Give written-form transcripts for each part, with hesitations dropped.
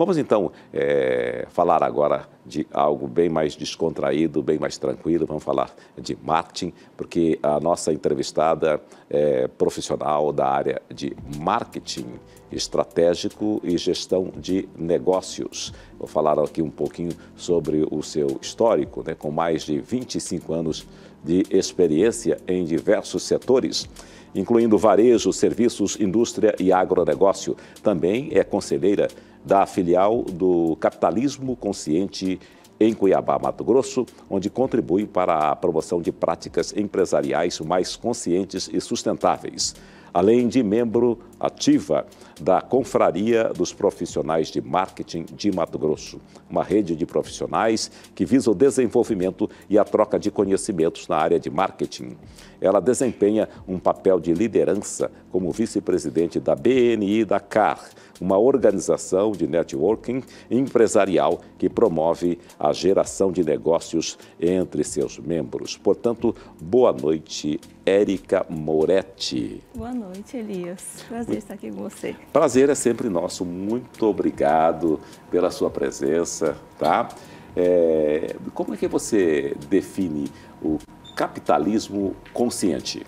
Vamos então falar agora de algo bem mais descontraído, bem mais tranquilo. Vamos falar de marketing, porque a nossa entrevistada é profissional da área de marketing estratégico e gestão de negócios. Vou falar aqui um pouquinho sobre o seu histórico, né, com mais de 25 anos de experiência em diversos setores, incluindo varejo, serviços, indústria e agronegócio. Também é conselheira da filial do Capitalismo Consciente em Cuiabá, Mato Grosso, onde contribui para a promoção de práticas empresariais mais conscientes e sustentáveis, além de membro ativa da Confraria dos Profissionais de Marketing de Mato Grosso, uma rede de profissionais que visa o desenvolvimento e a troca de conhecimentos na área de marketing. Ela desempenha um papel de liderança como vice-presidente da BNI Dakar, uma organização de networking empresarial que promove a geração de negócios entre seus membros. Portanto, boa noite, Érica Moretti. Boa noite, Elias. Prazer estar aqui com você. Prazer é sempre nosso. Muito obrigado pela sua presença, tá? Como é que você define o capitalismo consciente?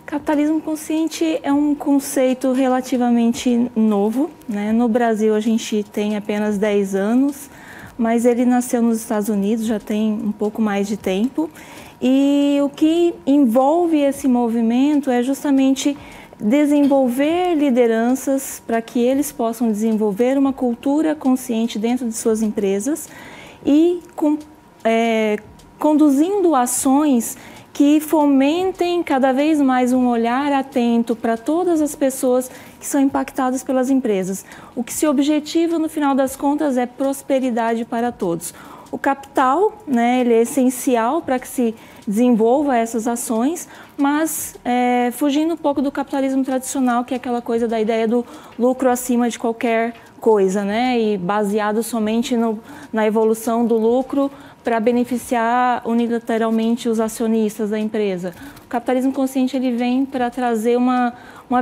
Capitalismo consciente é um conceito relativamente novo, né? No Brasil a gente tem apenas 10 anos, mas ele nasceu nos Estados Unidos, já tem um pouco mais de tempo. E o que envolve esse movimento é justamente desenvolver lideranças para que eles possam desenvolver uma cultura consciente dentro de suas empresas e conduzindo ações que fomentem cada vez mais um olhar atento para todas as pessoas que são impactadas pelas empresas. O que se objetiva, no final das contas, é prosperidade para todos. O capital, né, ele é essencial para que se desenvolva essas ações, mas fugindo um pouco do capitalismo tradicional, que é aquela coisa da ideia do lucro acima de qualquer coisa, né, e baseado somente na evolução do lucro para beneficiar unilateralmente os acionistas da empresa. O capitalismo consciente ele vem para trazer uma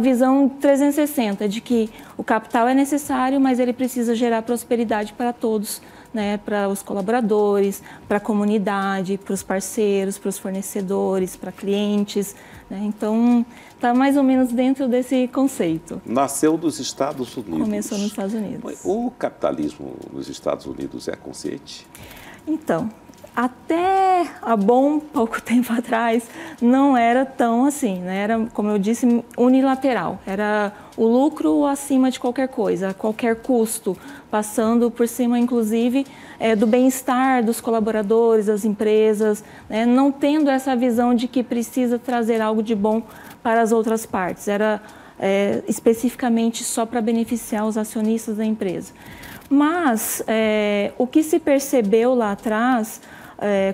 visão 360 de que o capital é necessário, mas ele precisa gerar prosperidade para todos, né, para os colaboradores, para a comunidade, para os parceiros, para os fornecedores, para clientes, né? Então, está mais ou menos dentro desse conceito. Nasceu nos Estados Unidos. Começou nos Estados Unidos. O capitalismo nos Estados Unidos é consciente? Então, até há bom pouco tempo atrás, não era tão assim, né? Era, como eu disse, unilateral. Era o lucro acima de qualquer coisa, a qualquer custo, passando por cima, inclusive, do bem-estar dos colaboradores, das empresas, né? Não tendo essa visão de que precisa trazer algo de bom para as outras partes. Era especificamente só para beneficiar os acionistas da empresa. Mas o que se percebeu lá atrás,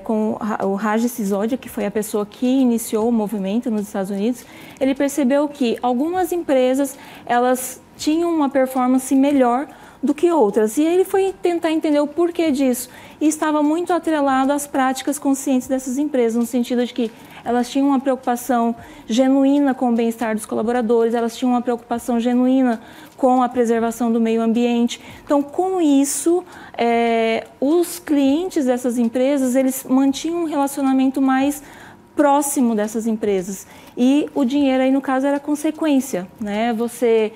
com o Raj Sisodia, que foi a pessoa que iniciou o movimento nos Estados Unidos, ele percebeu que algumas empresas elas tinham uma performance melhor do que outras. E ele foi tentar entender o porquê disso. E estava muito atrelado às práticas conscientes dessas empresas, no sentido de que elas tinham uma preocupação genuína com o bem-estar dos colaboradores, elas tinham uma preocupação genuína com a preservação do meio ambiente. Então, com isso, os clientes dessas empresas, eles mantinham um relacionamento mais próximo dessas empresas. E o dinheiro aí, no caso, era consequência, né? Você,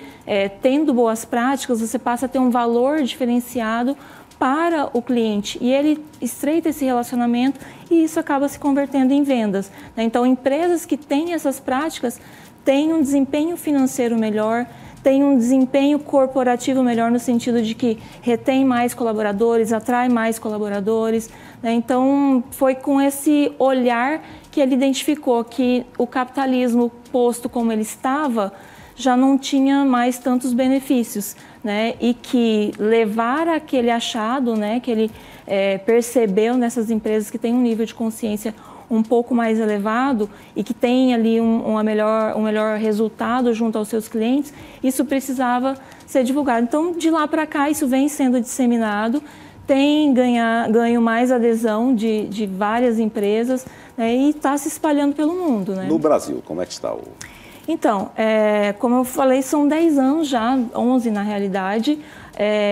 tendo boas práticas, você passa a ter um valor diferenciado para o cliente e ele estreita esse relacionamento e isso acaba se convertendo em vendas, né? Então, empresas que têm essas práticas têm um desempenho financeiro melhor, têm um desempenho corporativo melhor no sentido de que retém mais colaboradores, atrai mais colaboradores, né? Então, foi com esse olhar que ele identificou que o capitalismo posto como ele estava já não tinha mais tantos benefícios, né? E que levar aquele achado, né, que ele percebeu nessas empresas que têm um nível de consciência um pouco mais elevado e que tem ali um melhor resultado junto aos seus clientes, isso precisava ser divulgado. Então, de lá para cá, isso vem sendo disseminado, tem ganho mais adesão de várias empresas, né, e está se espalhando pelo mundo, né? No Brasil, como é que está o... Então, como eu falei, são 10 anos já, 11 na realidade,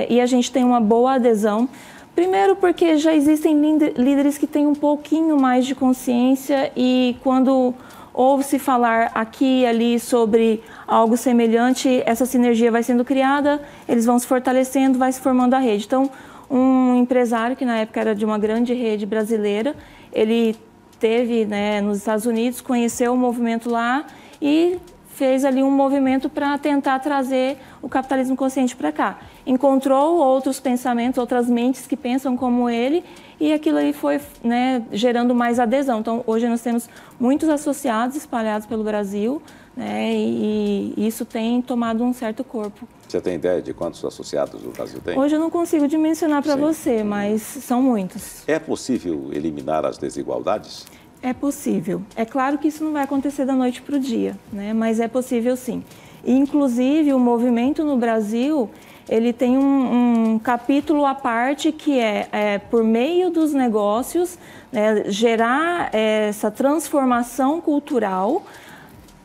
e a gente tem uma boa adesão. Primeiro porque já existem líderes que têm um pouquinho mais de consciência e quando ouve-se falar aqui e ali sobre algo semelhante, essa sinergia vai sendo criada, eles vão se fortalecendo, vai se formando a rede. Então, um empresário que na época era de uma grande rede brasileira, ele teve, né, nos Estados Unidos, conheceu o movimento lá e fez ali um movimento para tentar trazer o capitalismo consciente para cá. Encontrou outros pensamentos, outras mentes que pensam como ele e aquilo aí foi, né, gerando mais adesão. Então, hoje nós temos muitos associados espalhados pelo Brasil, né, e isso tem tomado um certo corpo. Você tem ideia de quantos associados o Brasil tem? Hoje eu não consigo dimensionar para você, mas são muitos. É possível eliminar as desigualdades? É possível. É claro que isso não vai acontecer da noite para o dia, né? Mas é possível sim. E, inclusive, o movimento no Brasil, ele tem um capítulo à parte que é por meio dos negócios, né, gerar essa transformação cultural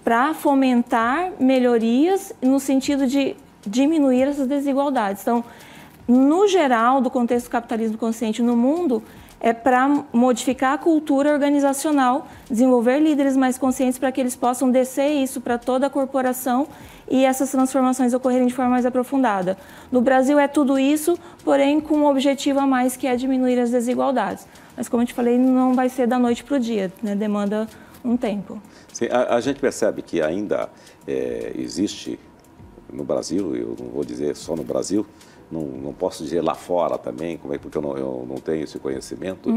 para fomentar melhorias no sentido de diminuir essas desigualdades. Então, no geral, do contexto do capitalismo consciente no mundo, é para modificar a cultura organizacional, desenvolver líderes mais conscientes para que eles possam descer isso para toda a corporação e essas transformações ocorrerem de forma mais aprofundada. No Brasil é tudo isso, porém com um objetivo a mais que é diminuir as desigualdades. Mas como eu te falei, não vai ser da noite para o dia, né? Demanda um tempo. Sim, a gente percebe que ainda existe no Brasil, eu não vou dizer só no Brasil, não posso dizer lá fora também, porque eu não tenho esse conhecimento,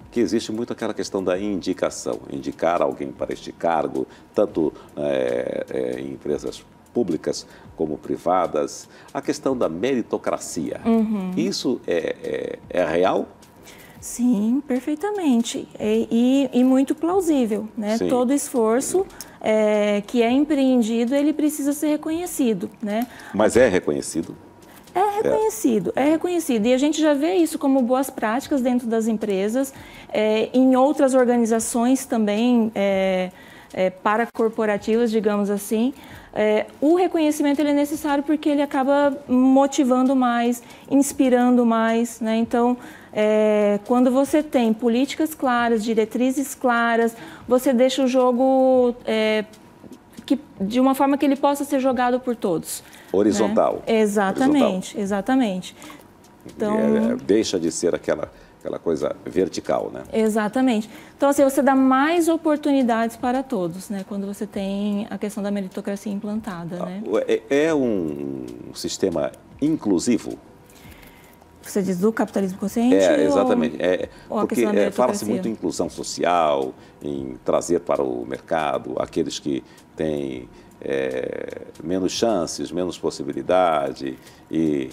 que existe muito aquela questão da indicação, indicar alguém para este cargo, tanto em empresas públicas como privadas, a questão da meritocracia. Isso é real? Sim, perfeitamente. E muito plausível, né? Sim. Todo esforço que é empreendido, ele precisa ser reconhecido, né? Mas é reconhecido? É reconhecido. E a gente já vê isso como boas práticas dentro das empresas, em outras organizações também, paracorporativas, digamos assim. O reconhecimento ele é necessário porque ele acaba motivando mais, inspirando mais, né? Então, quando você tem políticas claras, diretrizes claras, você deixa o jogo de uma forma que ele possa ser jogado por todos. Horizontal. Né? Exatamente, exatamente. Então, deixa de ser aquela coisa vertical, né? Exatamente. Então, assim, você dá mais oportunidades para todos, né? Quando você tem a questão da meritocracia implantada, né? É um sistema inclusivo? Você diz do capitalismo consciente? Exatamente. Porque fala-se muito em inclusão social, em trazer para o mercado aqueles que têm menos chances, menos possibilidade e...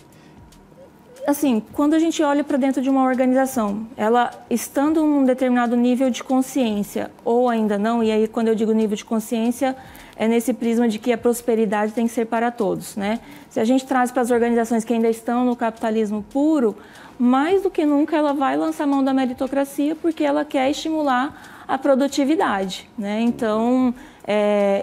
Assim, quando a gente olha para dentro de uma organização, ela estando em um determinado nível de consciência ou ainda não, e aí quando eu digo nível de consciência, é nesse prisma de que a prosperidade tem que ser para todos, né? Se a gente traz para as organizações que ainda estão no capitalismo puro, mais do que nunca ela vai lançar mão da meritocracia porque ela quer estimular a produtividade, né? Então,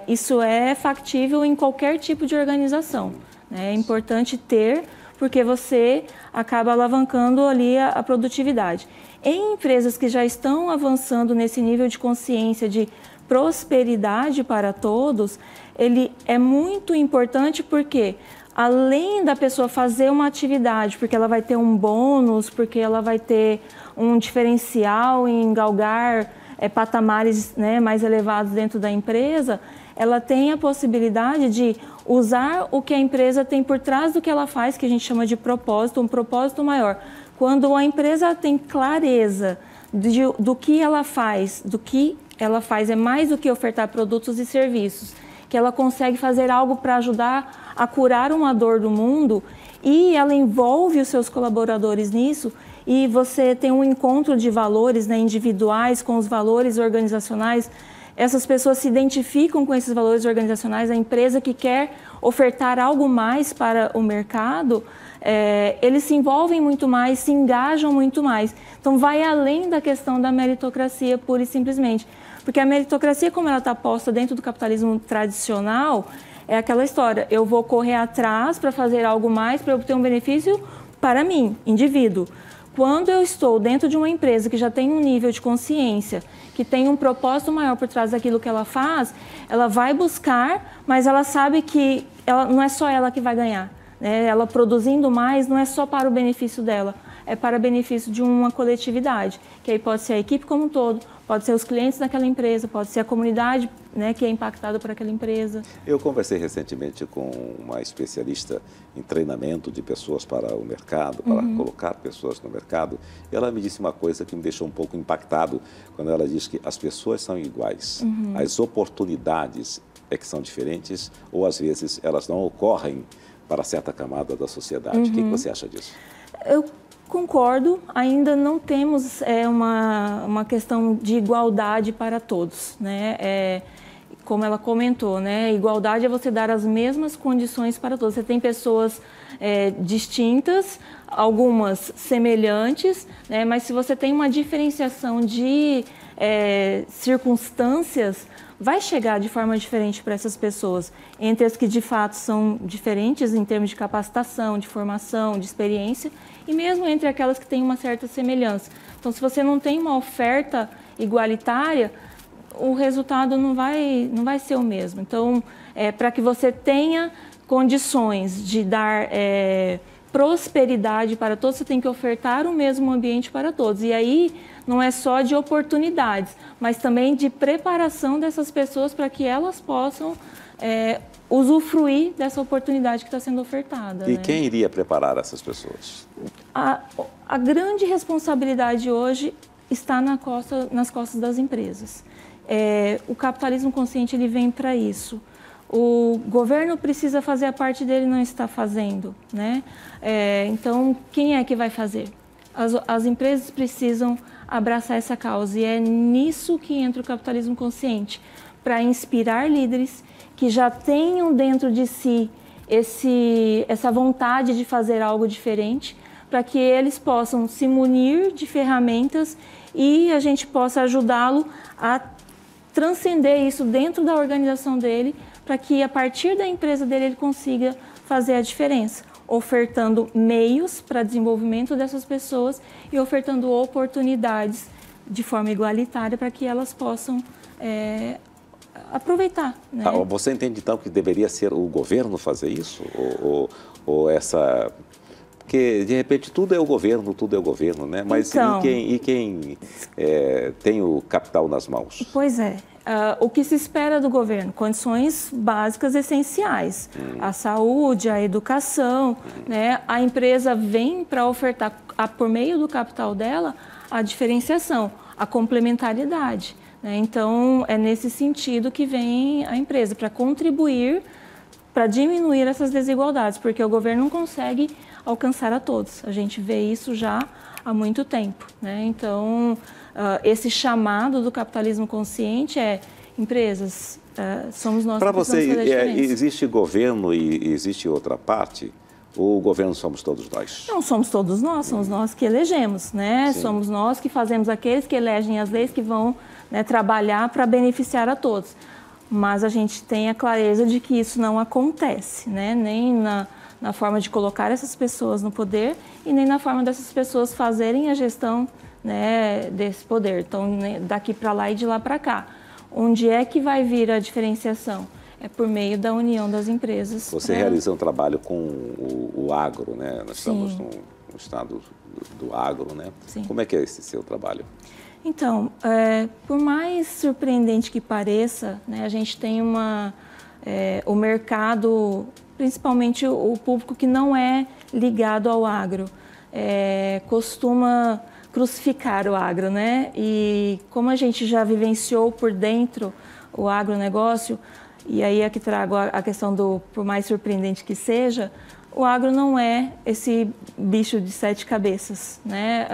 isso é factível em qualquer tipo de organização, né? É importante ter, porque você acaba alavancando ali a produtividade. Em empresas que já estão avançando nesse nível de consciência de prosperidade para todos, ele é muito importante porque, além da pessoa fazer uma atividade, porque ela vai ter um bônus, porque ela vai ter um diferencial em galgar patamares, né, mais elevados dentro da empresa, ela tem a possibilidade de usar o que a empresa tem por trás do que ela faz, que a gente chama de propósito, um propósito maior. Quando a empresa tem clareza do que ela faz, é mais do que ofertar produtos e serviços, que ela consegue fazer algo para ajudar a curar uma dor do mundo e ela envolve os seus colaboradores nisso e você tem um encontro de valores, né, individuais com os valores organizacionais. Essas pessoas se identificam com esses valores organizacionais, a empresa que quer ofertar algo mais para o mercado, eles se envolvem muito mais, se engajam muito mais. Então, vai além da questão da meritocracia, pura e simplesmente. Porque a meritocracia, como ela está posta dentro do capitalismo tradicional, é aquela história, eu vou correr atrás para fazer algo mais, para obter um benefício para mim, indivíduo. Quando eu estou dentro de uma empresa que já tem um nível de consciência, que tem um propósito maior por trás daquilo que ela faz, ela vai buscar, mas ela sabe que não é só ela que vai ganhar, né? Ela produzindo mais não é só para o benefício dela, é para benefício de uma coletividade, que aí pode ser a equipe como um todo, pode ser os clientes daquela empresa, pode ser a comunidade, né, que é impactada por aquela empresa. Eu conversei recentemente com uma especialista em treinamento de pessoas para o mercado, para colocar pessoas no mercado, e ela me disse uma coisa que me deixou um pouco impactado, quando ela diz que as pessoas são iguais, as oportunidades é que são diferentes, ou às vezes elas não ocorrem para certa camada da sociedade. O que você acha disso? Eu concordo, ainda não temos uma questão de igualdade para todos, né? Como ela comentou, né? Igualdade é você dar as mesmas condições para todos. Você tem pessoas distintas, algumas semelhantes, né? Mas se você tem uma diferenciação de circunstâncias, vai chegar de forma diferente para essas pessoas, entre as que de fato são diferentes em termos de capacitação, de formação, de experiência, e mesmo entre aquelas que têm uma certa semelhança. Então, se você não tem uma oferta igualitária, o resultado não vai ser o mesmo. Então, para que você tenha condições de dar prosperidade para todos, você tem que ofertar o mesmo ambiente para todos. E aí, não é só de oportunidades, mas também de preparação dessas pessoas para que elas possam usufruir dessa oportunidade que está sendo ofertada. E quem iria preparar essas pessoas? A grande responsabilidade hoje está nas costas das empresas. O capitalismo consciente ele vem para isso. O governo precisa fazer a parte dele, não está fazendo, né? Então, quem é que vai fazer? As empresas precisam abraçar essa causa, e é nisso que entra o capitalismo consciente, para inspirar líderes que já tenham dentro de si essa vontade de fazer algo diferente, para que eles possam se munir de ferramentas e a gente possa ajudá-lo a transcender isso dentro da organização dele, para que a partir da empresa dele ele consiga fazer a diferença, ofertando meios para desenvolvimento dessas pessoas e ofertando oportunidades de forma igualitária para que elas possam aproveitar. Né? Você entende, então, que deveria ser o governo fazer isso? Ou essa... Porque, de repente, tudo é o governo, né? Mas então, e quem tem o capital nas mãos? Pois é. O que se espera do governo? Condições básicas essenciais. A saúde, a educação, né? A empresa vem para ofertar, por meio do capital dela, a diferenciação, a complementaridade. Né? Então, é nesse sentido que vem a empresa, para contribuir, para diminuir essas desigualdades, porque o governo não consegue alcançar a todos. A gente vê isso já há muito tempo. Né? Então, esse chamado do capitalismo consciente empresas, somos nós que precisamos fazer a diferença. Para você, existe governo e existe outra parte? Ou o governo somos todos nós? Não, somos todos nós, somos nós que elegemos, né? Somos nós que fazemos aqueles que elegem as leis que vão, né, trabalhar para beneficiar a todos. Mas a gente tem a clareza de que isso não acontece, né? Nem na forma de colocar essas pessoas no poder e nem na forma dessas pessoas fazerem a gestão, né, desse poder. Então, né, daqui para lá e de lá para cá. Onde é que vai vir a diferenciação? É por meio da união das empresas. Você realiza um trabalho com o agro, né? Nós estamos no estado do agro, né? Sim. Como é que é esse seu trabalho? Então, por mais surpreendente que pareça, né, a gente tem o mercado, principalmente o público que não é ligado ao agro, costuma crucificar o agro, né? E como a gente já vivenciou por dentro o agronegócio, e aí aqui trago a questão do, por mais surpreendente que seja, o agro não é esse bicho de 7 cabeças, né?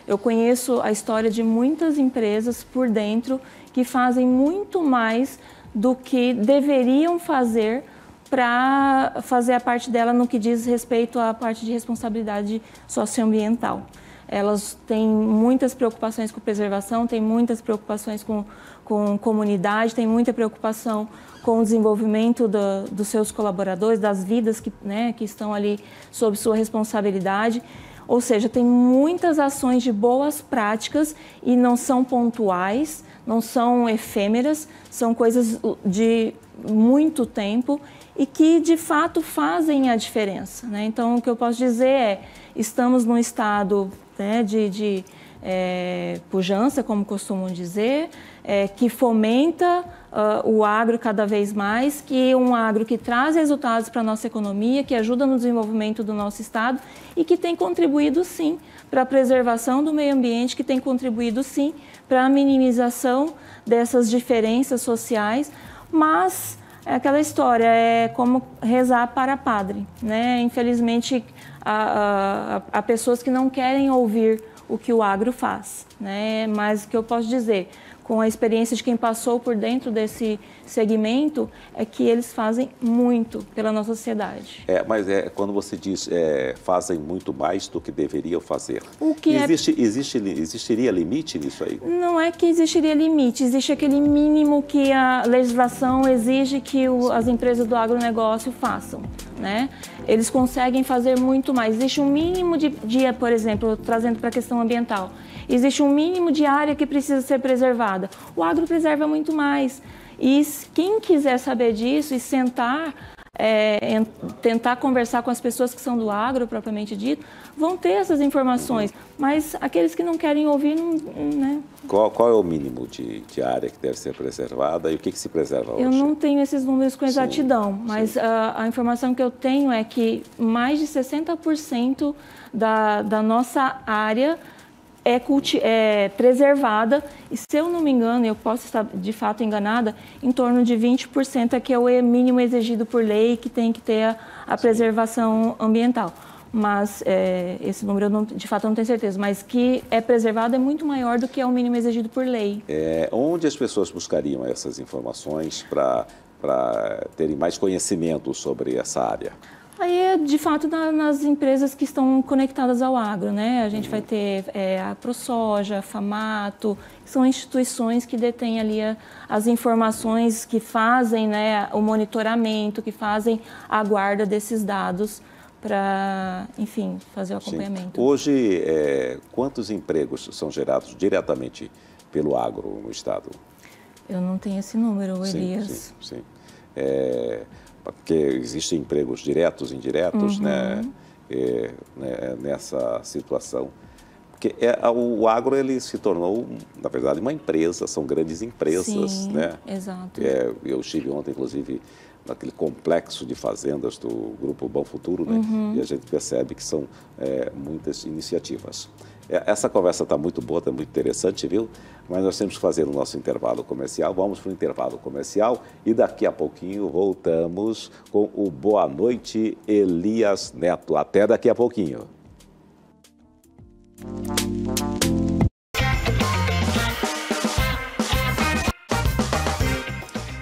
Eu conheço a história de muitas empresas por dentro que fazem muito mais do que deveriam fazer para fazer a parte dela no que diz respeito à parte de responsabilidade socioambiental. Elas têm muitas preocupações com preservação, têm muitas preocupações com comunidade, têm muita preocupação com o desenvolvimento dos seus colaboradores, das vidas que estão ali sob sua responsabilidade. Ou seja, tem muitas ações de boas práticas e não são pontuais, não são efêmeras, são coisas de muito tempo e que, de fato, fazem a diferença, né? Então, o que eu posso dizer é, estamos num estado, né, de pujança, como costumam dizer, que fomenta o agro cada vez mais, que é um agro que traz resultados para a nossa economia, que ajuda no desenvolvimento do nosso estado e que tem contribuído, sim, para a preservação do meio ambiente, que tem contribuído, sim, para a minimização dessas diferenças sociais, mas é aquela história, é como rezar para padre, né? Infelizmente, há pessoas que não querem ouvir o que o agro faz, né? Mas o que eu posso dizer, com a experiência de quem passou por dentro desse segmento, é que eles fazem muito pela nossa sociedade. Mas quando você diz fazem muito mais do que deveriam fazer, o que existiria limite nisso aí? Não é que existiria limite, existe aquele mínimo que a legislação exige que as empresas do agronegócio façam, né? Eles conseguem fazer muito mais. Existe um mínimo de, por exemplo, trazendo para a questão ambiental, existe um mínimo de área que precisa ser preservada. O agro preserva muito mais. E quem quiser saber disso e sentar, tentar conversar com as pessoas que são do agro, propriamente dito, vão ter essas informações. Mas aqueles que não querem ouvir, não, né? Qual é o mínimo de área que deve ser preservada e o que se preserva hoje? Eu não tenho esses números com exatidão, sim, mas sim. A informação que eu tenho é que mais de 60% da nossa área é preservada, e se eu não me engano, eu posso estar de fato enganada, em torno de 20% é que é o mínimo exigido por lei, que tem que ter a preservação ambiental. Mas esse número, de fato, eu não tenho certeza, mas que é preservado é muito maior do que é o mínimo exigido por lei. Onde as pessoas buscariam essas informações para terem mais conhecimento sobre essa área? Aí de fato, nas empresas que estão conectadas ao agro, né? A gente vai ter a ProSoja, a Famato, que são instituições que detêm ali as informações, que fazem, né, o monitoramento, que fazem a guarda desses dados para, enfim, fazer o acompanhamento. Sim. Hoje, quantos empregos são gerados diretamente pelo agro no estado? Eu não tenho esse número, Elias. Sim. Porque existem empregos diretos e indiretos, né, nessa situação. Porque o agro ele se tornou, na verdade, uma empresa, são grandes empresas. Sim, né? Exato. Eu estive ontem, inclusive, naquele complexo de fazendas do Grupo Bom Futuro, né? E a gente percebe que são muitas iniciativas. Essa conversa está muito boa, está muito interessante, viu? Mas nós temos que fazer o nosso intervalo comercial. Vamos para o intervalo comercial e daqui a pouquinho voltamos com o Boa Noite Elias Neto. Até daqui a pouquinho.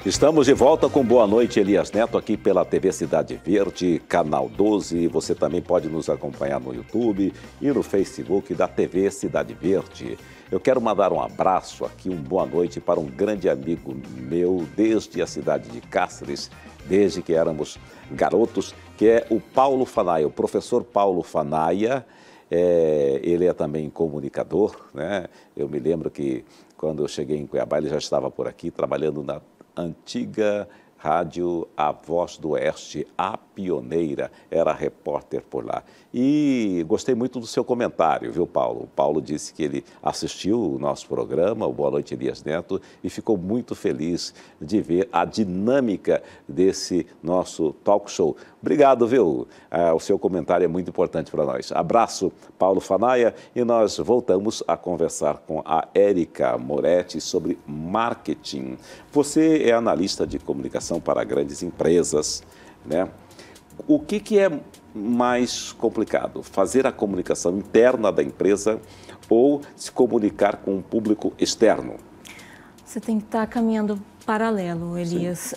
Estamos de volta com Boa Noite Elias Neto aqui pela TV Cidade Verde, Canal 12. Você também pode nos acompanhar no YouTube e no Facebook da TV Cidade Verde. Eu quero mandar um abraço aqui, boa noite para um grande amigo meu desde a cidade de Cáceres, desde que éramos garotos, que é o Paulo Fanaia, o professor Paulo Fanaia. Ele é também comunicador, né? Eu me lembro que quando eu cheguei em Cuiabá, ele já estava por aqui trabalhando na antiga rádio A Voz do Oeste, a pioneira, era repórter por lá. E gostei muito do seu comentário, viu, Paulo? O Paulo disse que ele assistiu o nosso programa, o Boa Noite Elias Neto, e ficou muito feliz de ver a dinâmica desse nosso talk show. Obrigado, viu? O seu comentário é muito importante para nós. Abraço, Paulo Fanaia, e nós voltamos a conversar com a Érica Moretti sobre marketing. Você é analista de comunicação para grandes empresas, né? O que é mais complicado? Fazer a comunicação interna da empresa ou se comunicar com um público externo? Você tem que estar caminhando paralelo, Elias.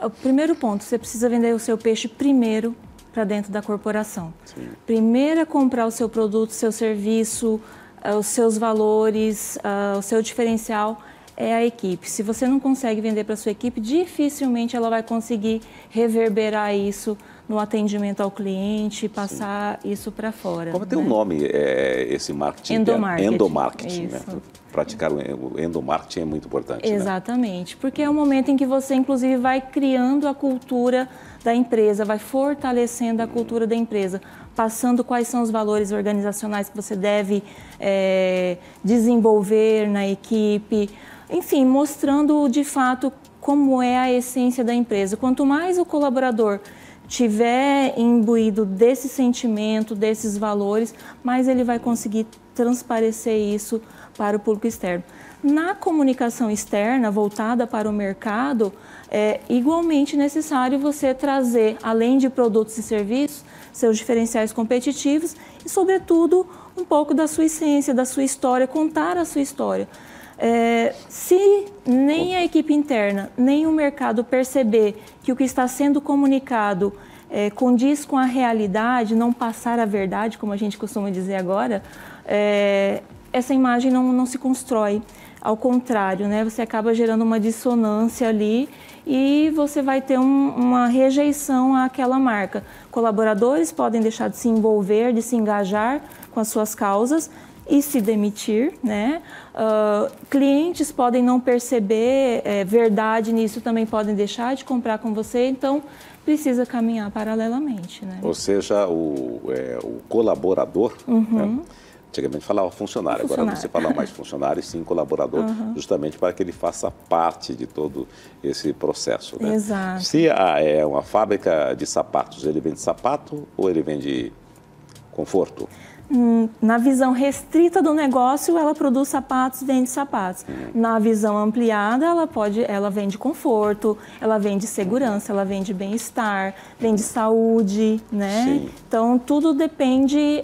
O primeiro ponto, você precisa vender o seu peixe primeiro para dentro da corporação. Sim. Primeiro é comprar o seu produto, o seu serviço, os seus valores, o seu diferencial é a equipe. Se você não consegue vender para a sua equipe, dificilmente ela vai conseguir reverberar isso no atendimento ao cliente, passar isso para fora. Como tem um nome esse marketing? Endomarketing. Endomarketing, né? Praticar o endomarketing é muito importante. Exatamente, né? Porque é o momento em que você, inclusive, vai criando a cultura da empresa, vai fortalecendo a cultura da empresa, passando quais são os valores organizacionais que você deve desenvolver na equipe, enfim, mostrando de fato como é a essência da empresa. Quanto mais o colaborador tiver imbuído desse sentimento, desses valores, mais ele vai conseguir transparecer isso para o público externo. Na comunicação externa, voltada para o mercado, é igualmente necessário você trazer, além de produtos e serviços, seus diferenciais competitivos e, sobretudo, um pouco da sua essência, da sua história, contar a sua história. Se nem a equipe interna, nem o mercado perceber que o que está sendo comunicado condiz com a realidade, não passar a verdade, como a gente costuma dizer agora, essa imagem não se constrói. Ao contrário, né? Você acaba gerando uma dissonância ali e você vai ter uma rejeição àquela marca. Colaboradores podem deixar de se envolver, de se engajar com as suas causas e se demitir, né? Clientes podem não perceber verdade nisso, também podem deixar de comprar com você, então precisa caminhar paralelamente, né? Ou seja, o colaborador, né? Antigamente falava funcionário, agora não se fala mais funcionário, e sim colaborador, justamente para que ele faça parte de todo esse processo, né? Exato. Se é uma fábrica de sapatos, ele vende sapato ou ele vende conforto? Na visão restrita do negócio, ela produz sapatos, vende sapatos. Na visão ampliada, ela vende conforto, ela vende segurança, ela vende bem-estar, vende saúde, né? Sim. Então, tudo depende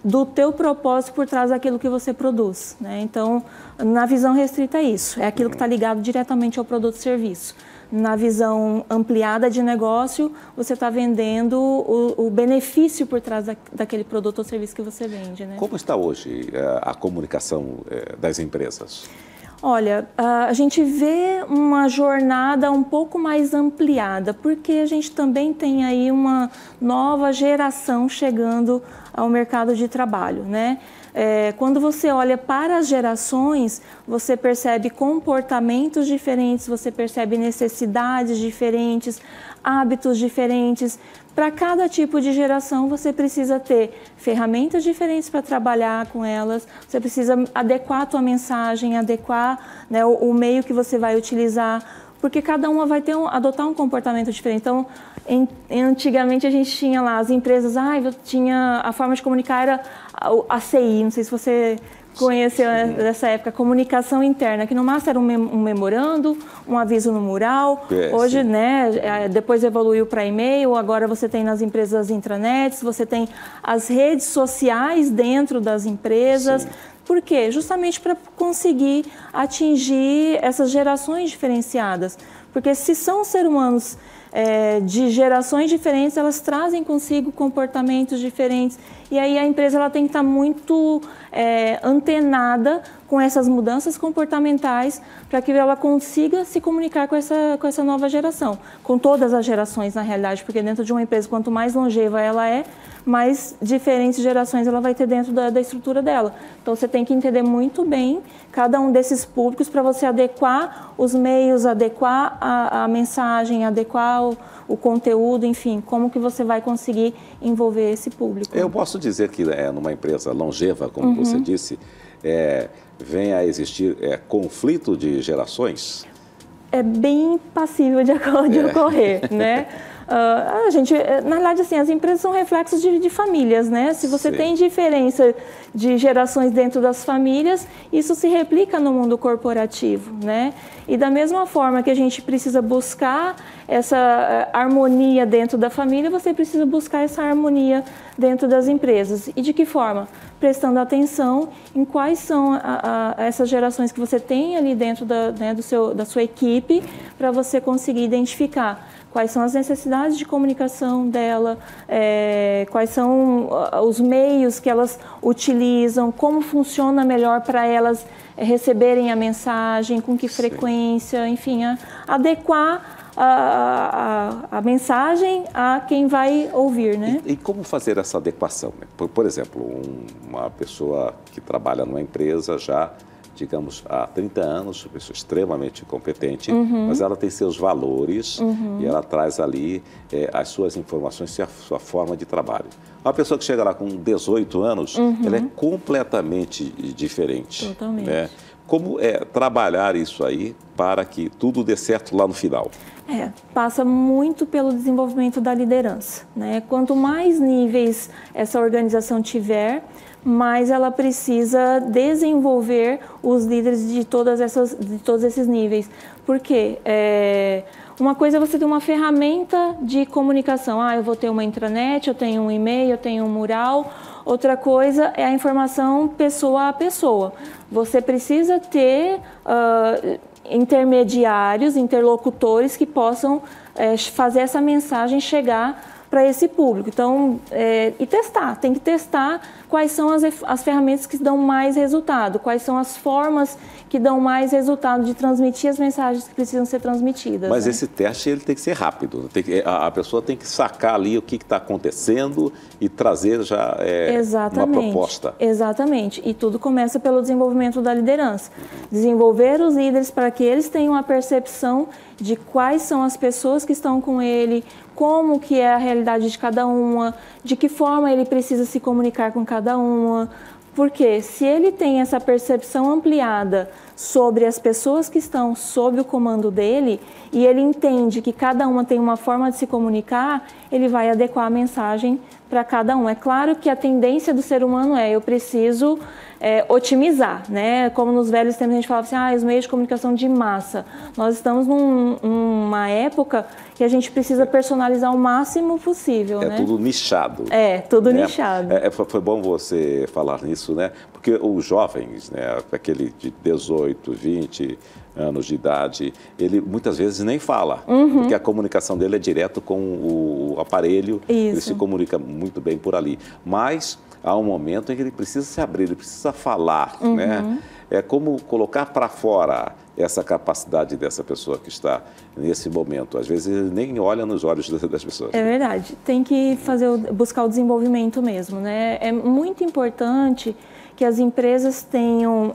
do teu propósito por trás daquilo que você produz, né? Então, na visão restrita é isso, é aquilo que está ligado diretamente ao produto e serviço. Na visão ampliada de negócio, você está vendendo o benefício por trás daquele produto ou serviço que você vende, né? Como está hoje a comunicação das empresas? Olha, a gente vê uma jornada um pouco mais ampliada, porque a gente também tem aí uma nova geração chegando ao mercado de trabalho, né? Quando você olha para as gerações, você percebe comportamentos diferentes, você percebe necessidades diferentes, hábitos diferentes. Para cada tipo de geração, você precisa ter ferramentas diferentes para trabalhar com elas, você precisa adequar a tua mensagem, adequar, né, o meio que você vai utilizar, porque cada uma vai adotar um comportamento diferente. Então, antigamente a gente tinha lá as empresas, tinha a forma de comunicar era a CI, não sei se você conheceu dessa época, comunicação interna, que no máximo era um memorando, um aviso no mural. Hoje, né, depois evoluiu para e-mail, agora você tem nas empresas as intranets, você tem as redes sociais dentro das empresas. Sim. Por quê? Justamente para conseguir atingir essas gerações diferenciadas. Porque se são seres humanos de gerações diferentes, elas trazem consigo comportamentos diferentes. E aí a empresa ela tem que estar muito antenada com essas mudanças comportamentais para que ela consiga se comunicar com essa nova geração. Com todas as gerações, na realidade, porque dentro de uma empresa, quanto mais longeva ela é, mais diferentes gerações ela vai ter dentro da estrutura dela. Então, você tem que entender muito bem cada um desses públicos para você adequar os meios, adequar a mensagem, adequar o conteúdo, enfim, como que você vai conseguir envolver esse público. Eu posso dizer que numa empresa longeva, como você disse, vem a existir conflito de gerações? É bem passível de ocorrer, né? Na verdade, assim, as empresas são reflexos de famílias, né? Se você tem diferença de gerações dentro das famílias, isso se replica no mundo corporativo, né? E da mesma forma que a gente precisa buscar essa harmonia dentro da família, você precisa buscar essa harmonia dentro das empresas. E de que forma? Prestando atenção em quais são essas gerações que você tem ali dentro da sua equipe, para você conseguir identificar quais são as necessidades de comunicação dela, quais são os meios que elas utilizam, como funciona melhor para elas receberem a mensagem, com que frequência, enfim, adequar a mensagem a quem vai ouvir, né? E como fazer essa adequação? Por exemplo, uma pessoa que trabalha numa empresa já, digamos, há 30 anos, uma pessoa extremamente competente, mas ela tem seus valores e ela traz ali as suas informações e a sua forma de trabalho. Uma pessoa que chega lá com 18 anos, ela é completamente diferente. Totalmente. Né? Como trabalhar isso aí para que tudo dê certo lá no final? Passa muito pelo desenvolvimento da liderança, né? Quanto mais níveis essa organização tiver, mais ela precisa desenvolver os líderes de todos esses níveis. Por quê? Uma coisa é você ter uma ferramenta de comunicação. Eu vou ter uma intranet, eu tenho um e-mail, eu tenho um mural. Outra coisa é a informação pessoa a pessoa. Você precisa ter intermediários, interlocutores que possam fazer essa mensagem chegar para esse público. Então, e testar, tem que testar quais são as ferramentas que dão mais resultado, quais são as formas que dão mais resultado de transmitir as mensagens que precisam ser transmitidas. Mas né? Esse teste ele tem que ser rápido, a pessoa tem que sacar ali o que está acontecendo e trazer já uma proposta. Exatamente, e tudo começa pelo desenvolvimento da liderança. Desenvolver os líderes para que eles tenham a percepção de quais são as pessoas que estão com ele, como que é a realidade de cada uma, de que forma ele precisa se comunicar com cada uma. Porque se ele tem essa percepção ampliada sobre as pessoas que estão sob o comando dele e ele entende que cada uma tem uma forma de se comunicar, ele vai adequar a mensagem para cada um. É claro que a tendência do ser humano eu preciso otimizar, né? Como nos velhos tempos a gente falava assim, os meios de comunicação de massa. Nós estamos numa época que a gente precisa personalizar o máximo possível, né? Tudo nichado. Tudo nichado. Foi bom você falar nisso, né? Porque os jovens, né, aquele de 18, 20 anos de idade, ele muitas vezes nem fala, porque a comunicação dele é direto com o aparelho, ele se comunica muito bem por ali. Mas há um momento em que ele precisa se abrir, ele precisa falar, né? É como colocar para fora essa capacidade dessa pessoa que está nesse momento. Às vezes ele nem olha nos olhos das pessoas. É verdade, tem que buscar o desenvolvimento mesmo, né? É muito importante que as empresas tenham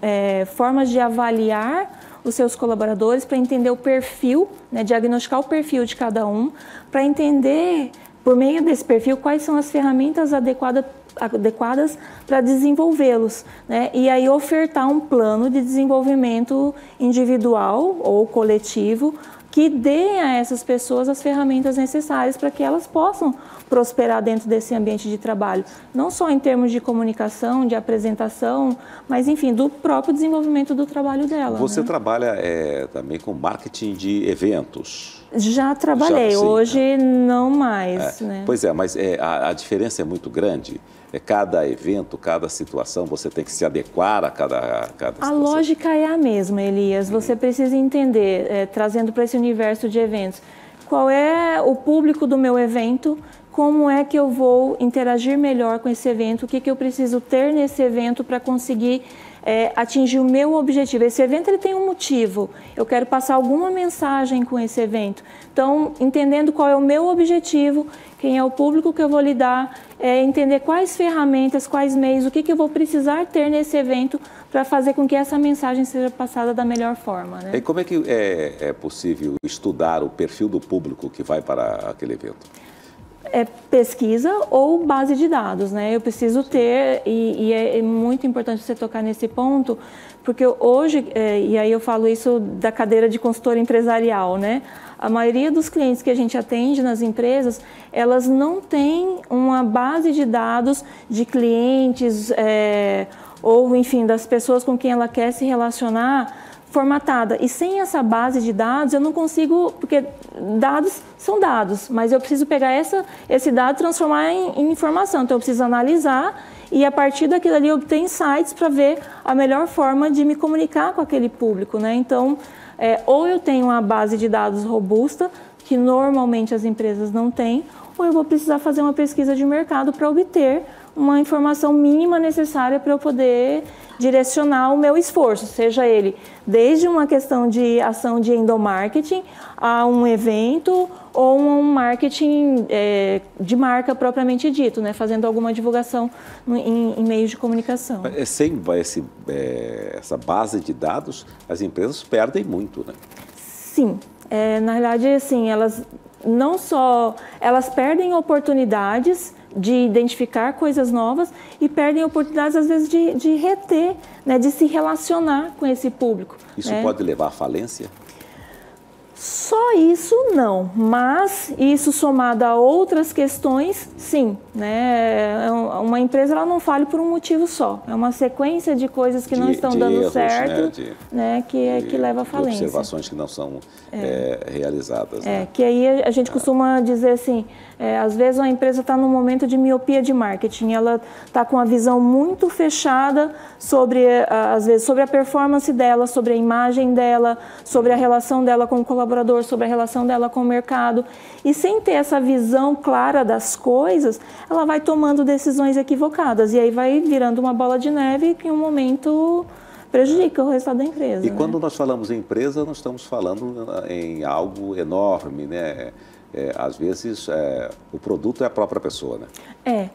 formas de avaliar os seus colaboradores para entender o perfil, né, diagnosticar o perfil de cada um, para entender, por meio desse perfil, quais são as ferramentas adequadas para desenvolvê-los, né? E aí ofertar um plano de desenvolvimento individual ou coletivo que dê a essas pessoas as ferramentas necessárias para que elas possam prosperar dentro desse ambiente de trabalho. Não só em termos de comunicação, de apresentação, mas, enfim, do próprio desenvolvimento do trabalho dela. Você trabalha também com marketing de eventos? Já trabalhei, hoje não mais. Né? Pois mas a diferença é muito grande. Cada evento, cada situação, você tem que se adequar a cada situação. A lógica é a mesma, Elias. Você precisa entender, trazendo para esse universo de eventos, qual é o público do meu evento, como é que eu vou interagir melhor com esse evento, o que eu preciso ter nesse evento para conseguir atingir o meu objetivo. Esse evento ele tem um motivo, eu quero passar alguma mensagem com esse evento. Então, entendendo qual é o meu objetivo, quem é o público que eu vou lidar, entender quais ferramentas, quais meios, o que eu vou precisar ter nesse evento para fazer com que essa mensagem seja passada da melhor forma. Né? E como é que é possível estudar o perfil do público que vai para aquele evento? Pesquisa ou base de dados, né? Eu preciso ter, e é muito importante você tocar nesse ponto, porque hoje, e aí eu falo isso da cadeira de consultor empresarial, né? A maioria dos clientes que a gente atende nas empresas, elas não têm uma base de dados de clientes ou, enfim, das pessoas com quem ela quer se relacionar formatada. E sem essa base de dados, eu não consigo, porque dados são dados, mas eu preciso pegar esse dado e transformar em informação. Então, eu preciso analisar e, a partir daquilo ali, obter insights para ver a melhor forma de me comunicar com aquele público, né? Então, ou eu tenho uma base de dados robusta, que normalmente as empresas não têm, ou eu vou precisar fazer uma pesquisa de mercado para obter uma informação mínima necessária para eu poder direcionar o meu esforço, seja ele desde uma questão de ação de endomarketing a um evento ou um marketing de marca propriamente dito, né? Fazendo alguma divulgação em meios de comunicação. Sem essa base de dados, as empresas perdem muito, né? Sim, na realidade, assim, elas perdem oportunidades de identificar coisas novas e perdem oportunidades, às vezes, de reter, né, de se relacionar com esse público. Isso pode levar à falência? Só isso não, mas isso somado a outras questões, sim, né? Uma empresa ela não falha por um motivo só, é uma sequência de coisas que não estão dando erros, certo, né? Que leva à falência. Observações que não são realizadas. Né? Que aí a gente costuma dizer assim, às vezes uma empresa está num momento de miopia de marketing, ela está com uma visão muito fechada às vezes, sobre a performance dela, sobre a imagem dela, sobre a relação dela com o colaborador, sobre a relação dela com o mercado. E sem ter essa visão clara das coisas, ela vai tomando decisões equivocadas. E aí vai virando uma bola de neve que em um momento prejudica o resultado da empresa. E quando nós falamos em empresa, nós estamos falando em algo enorme, né? Às vezes, o produto é a própria pessoa, né?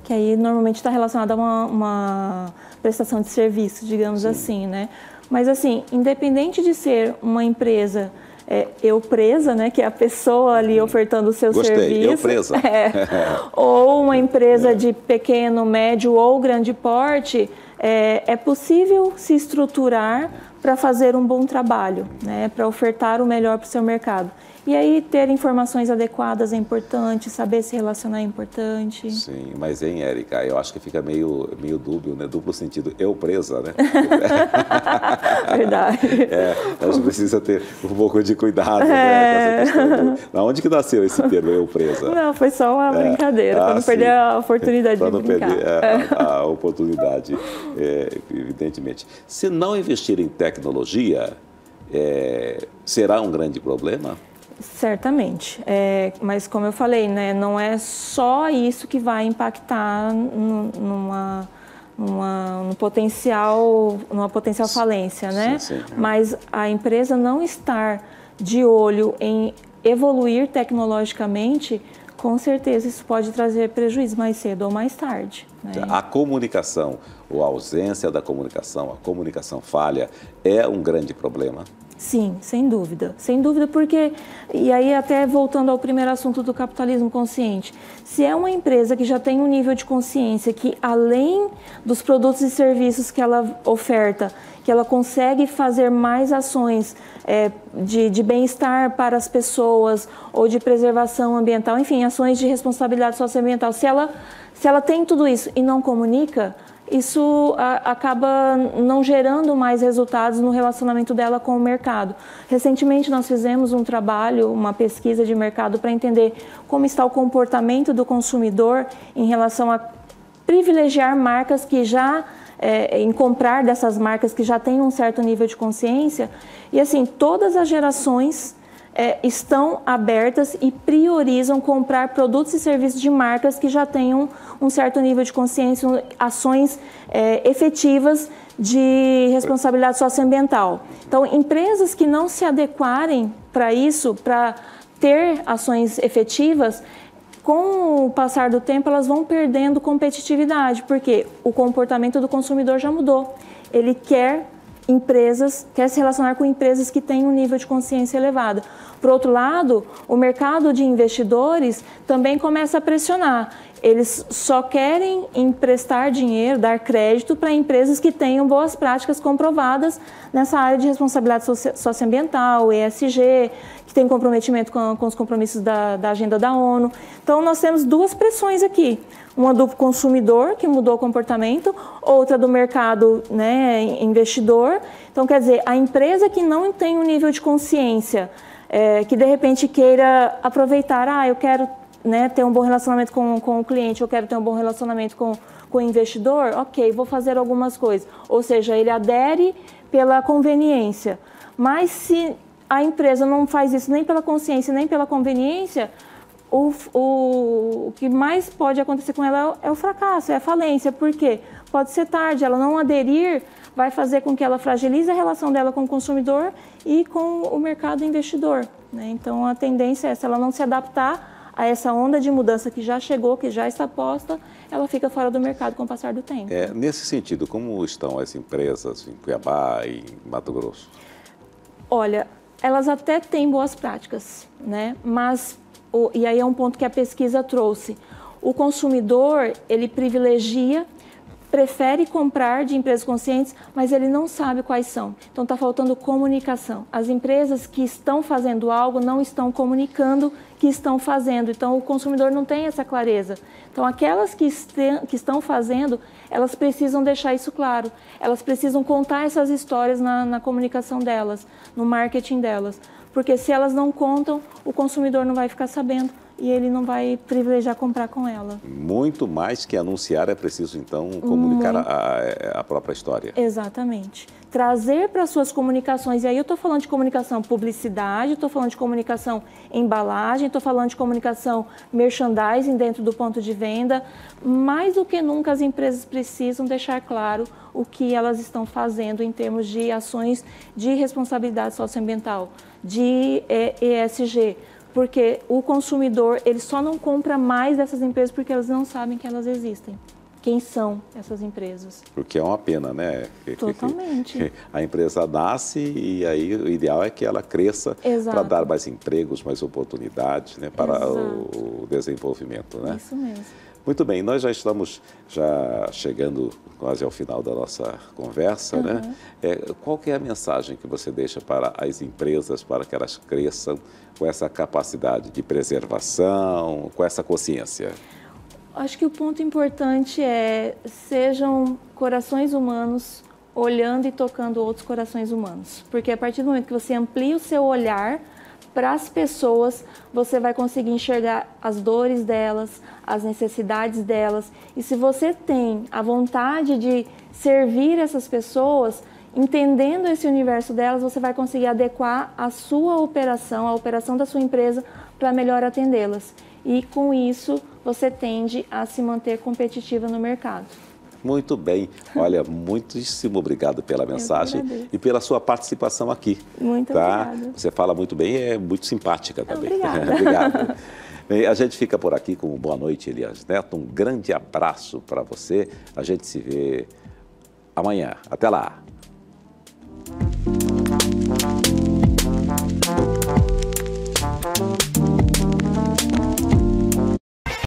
Que aí normalmente está relacionado a uma prestação de serviço, digamos assim, né? Mas assim, independente de ser uma empresa eu-presa, né, que é a pessoa ali ofertando o seu serviço. Eu-presa. Ou uma empresa de pequeno, médio ou grande porte, é possível se estruturar para fazer um bom trabalho, né, para ofertar o melhor para o seu mercado. E aí ter informações adequadas é importante, saber se relacionar é importante. Sim, mas Érica, eu acho que fica meio dúbio, né? Duplo sentido, eu presa, né? Verdade. A gente precisa ter um pouco de cuidado, né, com essa questão. Da onde que nasceu esse termo, eu presa? Não, foi só uma brincadeira, para não perder a oportunidade de brincar. Para não perder a oportunidade, evidentemente. Se não investir em tecnologia, será um grande problema? Certamente, mas como eu falei, né, não é só isso que vai impactar numa potencial falência, né? Sim. Mas a empresa não estar de olho em evoluir tecnologicamente, com certeza isso pode trazer prejuízo mais cedo ou mais tarde. Né? A comunicação ou a ausência da comunicação, a comunicação falha, é um grande problema? Sim, sem dúvida, porque, e aí até voltando ao primeiro assunto do capitalismo consciente, se é uma empresa que já tem um nível de consciência que além dos produtos e serviços que ela oferta, que ela consegue fazer mais ações de bem-estar para as pessoas ou de preservação ambiental, enfim, ações de responsabilidade socioambiental, se ela tem tudo isso e não comunica, isso acaba não gerando mais resultados no relacionamento dela com o mercado. Recentemente nós fizemos um trabalho, uma pesquisa de mercado para entender como está o comportamento do consumidor em relação a privilegiar marcas que já, em comprar dessas marcas que já têm um certo nível de consciência. E assim, todas as gerações estão abertas e priorizam comprar produtos e serviços de marcas que já tenham um certo nível de consciência, ações efetivas de responsabilidade socioambiental. Então, empresas que não se adequarem para isso, para ter ações efetivas, com o passar do tempo, elas vão perdendo competitividade, porque o comportamento do consumidor já mudou. Ele quer se relacionar com empresas que têm um nível de consciência elevado. Por outro lado, o mercado de investidores também começa a pressionar. eles só querem emprestar dinheiro, dar crédito para empresas que tenham boas práticas comprovadas nessa área de responsabilidade socioambiental, ESG, que tem comprometimento com os compromissos da agenda da ONU. Então, nós temos duas pressões aqui. Uma do consumidor, que mudou o comportamento, outra do mercado, né, investidor. Então, quer dizer, a empresa que não tem um nível de consciência, que de repente queira aproveitar, eu quero, né, ter um bom relacionamento com o cliente, eu quero ter um bom relacionamento com o investidor, ok, vou fazer algumas coisas. Ou seja, ele adere pela conveniência. Mas se a empresa não faz isso nem pela consciência, nem pela conveniência, o que mais pode acontecer com ela é o fracasso, é a falência. Por quê? Pode ser tarde, ela não aderir vai fazer com que ela fragilize a relação dela com o consumidor e com o mercado investidor, né? Então, a tendência é, se ela não se adaptar a essa onda de mudança que já chegou, que já está posta, ela fica fora do mercado com o passar do tempo. Nesse sentido, como estão as empresas em Cuiabá e em Mato Grosso? Olha, elas até têm boas práticas, né? Mas, e aí é um ponto que a pesquisa trouxe, o consumidor, ele prefere comprar de empresas conscientes, mas ele não sabe quais são. Então, está faltando comunicação. As empresas que estão fazendo algo não estão comunicando que estão fazendo. Então, o consumidor não tem essa clareza. Então, aquelas que estão fazendo, elas precisam deixar isso claro. Elas precisam contar essas histórias na comunicação delas, no marketing delas. Porque se elas não contam, o consumidor não vai ficar sabendo e ele não vai privilegiar comprar com ela. Muito mais que anunciar, é preciso, então, comunicar a própria história. Exatamente. Trazer para suas comunicações, e aí eu estou falando de comunicação publicidade, estou falando de comunicação embalagem, estou falando de comunicação merchandising dentro do ponto de venda. Mais do que nunca, as empresas precisam deixar claro o que elas estão fazendo em termos de ações de responsabilidade socioambiental, de ESG. Porque o consumidor, ele só não compra mais dessas empresas porque elas não sabem que elas existem. Quem são essas empresas? Porque é uma pena, né? Totalmente. A empresa nasce e aí o ideal é que ela cresça para dar mais empregos, mais oportunidades, né, para o desenvolvimento, né? Isso mesmo. Muito bem, nós já estamos chegando quase ao final da nossa conversa, né? Qual que é a mensagem que você deixa para as empresas, para que elas cresçam com essa capacidade de preservação, com essa consciência? Acho que o ponto importante é sejam corações humanos olhando e tocando outros corações humanos. Porque a partir do momento que você amplia o seu olhar para as pessoas, você vai conseguir enxergar as dores delas, as necessidades delas. E se você tem a vontade de servir essas pessoas, entendendo esse universo delas, você vai conseguir adequar a sua operação, a operação da sua empresa, para melhor atendê-las. E com isso, você tende a se manter competitiva no mercado. Muito bem. Olha, muitíssimo obrigado pela mensagem e pela sua participação aqui. Muito obrigada. Você fala muito bem e é muito simpática também. Obrigada. Obrigado. Bem, a gente fica por aqui com boa noite, Elias Neto. Um grande abraço para você. A gente se vê amanhã. Até lá.